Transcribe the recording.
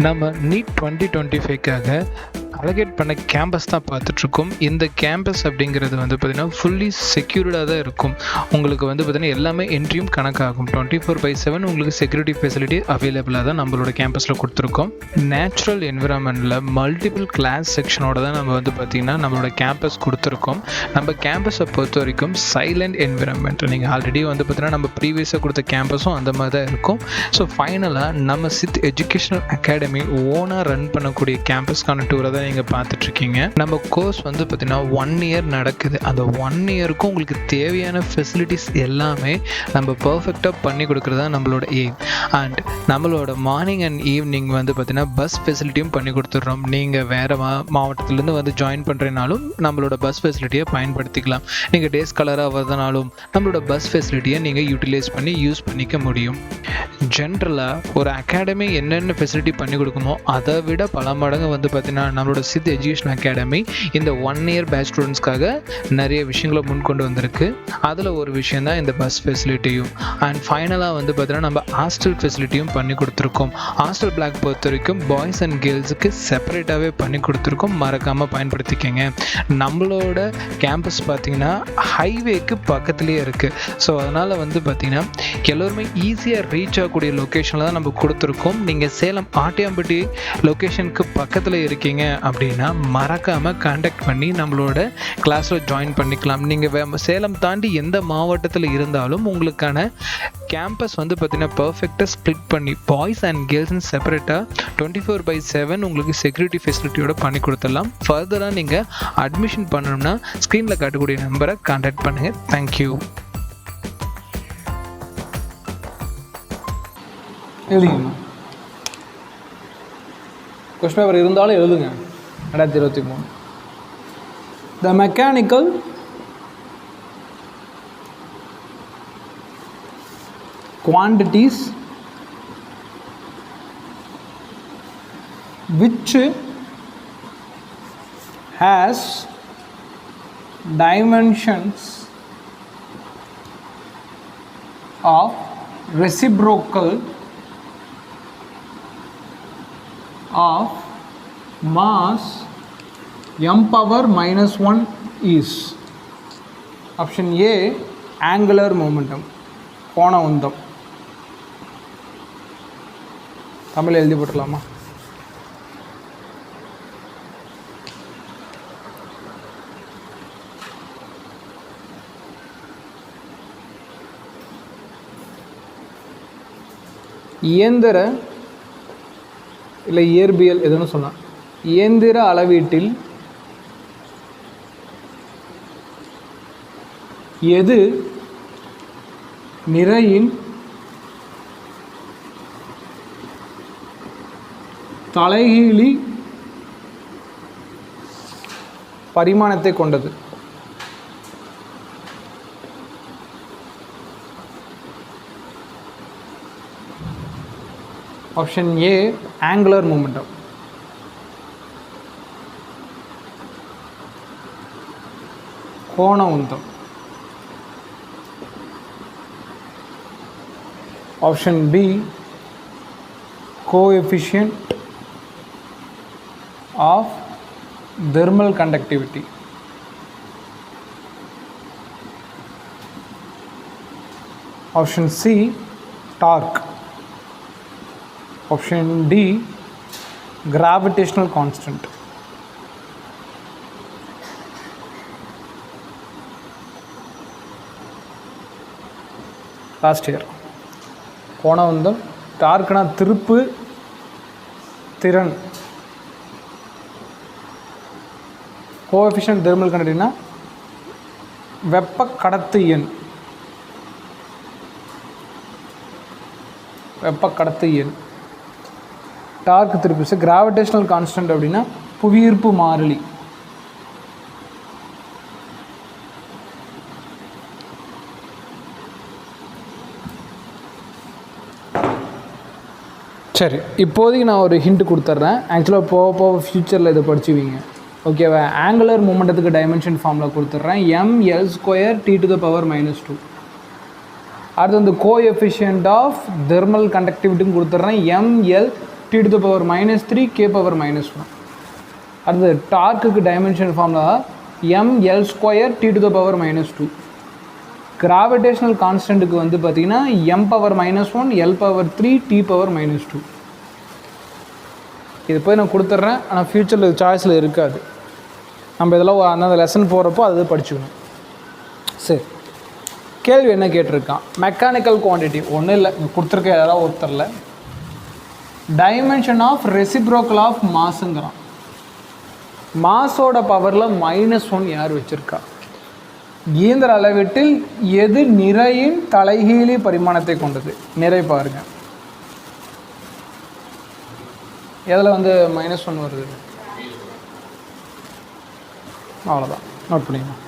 நம்ம NEET 2025க்காக allocate பண்ண campus தான் பார்த்துட்ருக்கோம். இந்த கேம்பஸ் அப்படிங்கிறது வந்து பார்த்திங்கன்னா ஃபுல்லி செக்யூர்டாக தான் இருக்கும். உங்களுக்கு வந்து பார்த்திங்கன்னா எல்லாமே என்ட்ரியும் கணக்காகும். 24/7 உங்களுக்கு செக்யூரிட்டி ஃபெசிலிட்டி அவைலபிளாக தான் நம்மளோட கேம்பஸில் கொடுத்துருக்கோம். நேச்சுரல் என்விரான்மெண்ட்டில் மல்டிபிள் கிளாஸ் செக்ஷனோட தான் நம்ம வந்து பார்த்திங்கன்னா நம்மளோட கேம்பஸ் கொடுத்துருக்கோம். நம்ம கேம்பஸை பொறுத்த வரைக்கும் சைலண்ட் என்விரான்மெண்ட். நீங்கள் ஆல்ரெடி வந்து பார்த்திங்கன்னா நம்ம ப்ரீவியஸாக கொடுத்த கேம்பஸும் அந்த மாதிரி தான் இருக்கும். ஸோ ஃபைனலாக நம்ம சித் எஜுகேஷனல் அகாடமி ஓனாக ரன் பண்ணக்கூடிய கேம்பஸ்க்கான டூரை தான் நீங்கள் பார்த்துட்ருக்கீங்க. நம்ம கோர்ஸ் வந்து பார்த்திங்கன்னா 1 இயர் நடக்குது. அந்த 1 இயருக்கும் உங்களுக்கு தேவையான ஃபெசிலிட்டிஸ் எல்லாமே நம்ம பர்ஃபெக்டாக பண்ணி கொடுக்குறது தான் நம்மளோட எய்ம். அண்ட் நம்மளோட மார்னிங் அண்ட் ஈவினிங் வந்து பார்த்திங்கன்னா பஸ் ஃபெசிலிட்டியும் பண்ணி கொடுத்துட்றோம். நீங்கள் வேறு மாவட்டத்துலேருந்து வந்து ஜாயின் பண்ணுறதுனாலும் நம்மளோட பஸ் ஃபெசிலிட்டியை பயன்படுத்திக்கலாம். நீங்கள் டேஸ் கலராக வரதுனாலும் நம்மளோட பஸ் ஃபெசிலிட்டியை நீங்கள் யூட்டிலைஸ் பண்ணி யூஸ் பண்ணிக்க முடியும். ஜென்ரலாக ஒரு அகாடமி என்னென்ன ஃபெசிலிட்டி பண்ணி கொடுக்குமோ அதை விட பல மடங்கு வந்து பார்த்திங்கன்னா நம்மளோட சித் எஜுகேஷன் அகாடமி இந்த 1 இயர் பேட்ச் ஸ்டூடெண்ட்ஸ்க்காக நிறைய விஷயங்களை முன்கொண்டு வந்திருக்கு. அதில் ஒரு விஷயம் தான் இந்த பஸ் ஃபெசிலிட்டியும். அண்ட் ஃபைனலாக வந்து பார்த்திங்கன்னா நம்ம ஹாஸ்டல் ஃபெசிலிட்டியும் பண்ணி கொடுத்துருக்கோம். ஹாஸ்டல் பிளாக் பொறுத்த வரைக்கும் பாய்ஸ் அண்ட் கேர்ள்ஸுக்கு செப்பரேட்டாகவே பண்ணி கொடுத்துருக்கோம். மறக்காமல் பயன்படுத்திக்கங்க. நம்மளோட கேம்பஸ் பார்த்திங்கன்னா ஹைவேக்கு பக்கத்துலேயே இருக்குது. ஸோ அதனால் வந்து பார்த்திங்கன்னா எல்லோருமே ஈஸியாக ரீச் ஆகக்கூடிய லொக்கேஷனில் தான் நம்ம கொடுத்துருக்கோம். நீங்கள் சேலம் ஆட்டியாம்பட்டி லொக்கேஷனுக்கு பக்கத்தில் இருக்கீங்க அப்படின்னா மறக்காமல் கான்டாக்ட் பண்ணி நம்மளோட கிளாஸில் ஜாயின் பண்ணிக்கலாம். நீங்கள் சேலம் தாண்டி எந்த மாவட்டத்தில் இருந்தாலும் உங்களுக்கான கேம்பஸ் வந்து பார்த்திங்கன்னா பர்ஃபெக்டாக ஸ்ப்ளிட் பண்ணி பாய்ஸ் அண்ட் கேர்ள்ஸ்னு செப்பரேட்டாக 24/7 உங்களுக்கு செக்யூரிட்டி ஃபெசிலிட்டியோட பண்ணி கொடுத்துடலாம். ஃபர்தராக நீங்கள் அட்மிஷன் பண்ணணும்னா ஸ்க்ரீனில் காட்டக்கூடிய நம்பரை கான்டாக்ட் பண்ணுங்கள். தேங்க்யூ. எழுதிங்க. கொஸ்டின் பேப்பர் இருந்தாலும் எழுதுங்க. 2023 The mechanical quantities which has dimensions of reciprocal of mass m power -1 is option A angular momentum கோண உந்தம். தமிழ் எழுதி போட்டுடலாமா? இயந்திர இல்லை இயற்பியல் எதுன்னு சொல்லலாம். இயந்திர அளவீட்டில் எது நிறையின் தலைகீழி பரிமாணத்தை கொண்டது? Option A angular momentum. கோண உந்தம். Option B coefficient of thermal conductivity. Option C torque. Option D gravitational constant. Last year கோண உந்தம். டார்க்னா திருப்பு திறன். கோஎஃபிஷியன்ட் தெர்மல் கண்டக்டிவிட்டினா வெப்ப கடத்து எண். வெப்ப கடத்து எண். டார்க் திருப்பு. கிராவிடேஷனல் கான்ஸ்டன்ட் அப்படின்னா புவியீர்ப்பு மாறிலி. சரி, இப்போதைக்கு நான் ஒரு ஹிண்ட் கொடுத்துட்றேன். ஆக்சுவலாக போக போக ஃப்யூச்சரில் இதை படிச்சுவீங்க. ஓகேவா? ஆங்குலர் மூமெண்டத்துக்கு டைமென்ஷன் ஃபார்மில் கொடுத்துட்றேன். ml² T⁻⁻². அடுத்து வந்து கோஎஃபிஷியன்ட் ஆஃப் தெர்மல் கண்டக்டிவிட்டின்னு கொடுத்துட்றேன். ml T to the power -3 K power -1. அடுத்து டார்க்குக்கு dimension formula ml² T to the power -2. Gravitational கான்ஸ்டன்ட்டுக்கு வந்து பார்த்திங்கன்னா m power -1 l power 3 t power -2. இது போய் நான் கொடுத்துட்றேன், ஆனால் ஃப்யூச்சரில் சாய்ஸில் இருக்காது. நம்ம இதெல்லாம் அந்த லெசன் போகிறப்போ அது படிச்சுக்கணும். சரி, கேள்வி என்ன கேட்டிருக்கான்? மெக்கானிக்கல் குவான்டிட்டி ஒன்றும் இல்லை, இங்கே கொடுத்துருக்க யாராவது ஒருத்தரில் டைமென்ஷன் ஆஃப் ரெசிப்ரோக்கல் ஆஃப் மாஸுங்கிறான். மாஸோட பவரில் -1 யார் வச்சுருக்கா? இயந்திர அளவீட்டில் எது நிறையின் தலைகீழி பரிமாணத்தை கொண்டது? நிறை பாருங்க, எதில் வந்து -1 வருது? அவ்வளோதான், நோட் பண்ணிக்கலாம்.